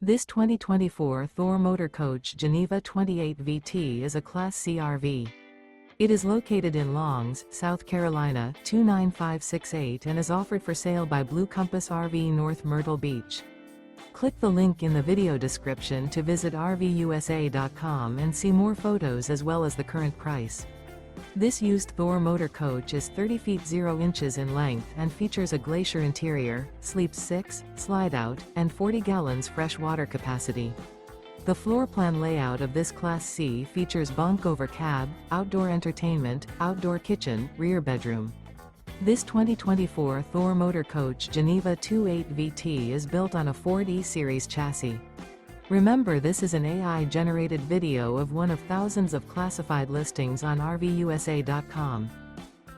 This 2024 Thor Motor Coach Geneva 28 VT is a Class C RV. It is located in Longs, South Carolina 29568 and is offered for sale by Blue Compass RV North Myrtle Beach. Click the link in the video description to visit RVUSA.com and see more photos as well as the current price. This used Thor Motor Coach is 30 feet 0 inches in length and features a Glacier interior, sleeps 6, Slideout, and 40 gallons fresh water capacity. The floor plan layout of this Class C features bunk over cab, outdoor entertainment, outdoor kitchen, rear bedroom. This 2024 Thor Motor Coach Geneva 28 VT is built on a Ford E-Series chassis. Remember, this is an AI-generated video of one of thousands of classified listings on RVUSA.com.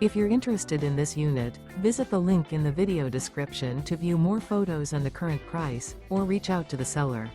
If you're interested in this unit, visit the link in the video description to view more photos and the current price, or reach out to the seller.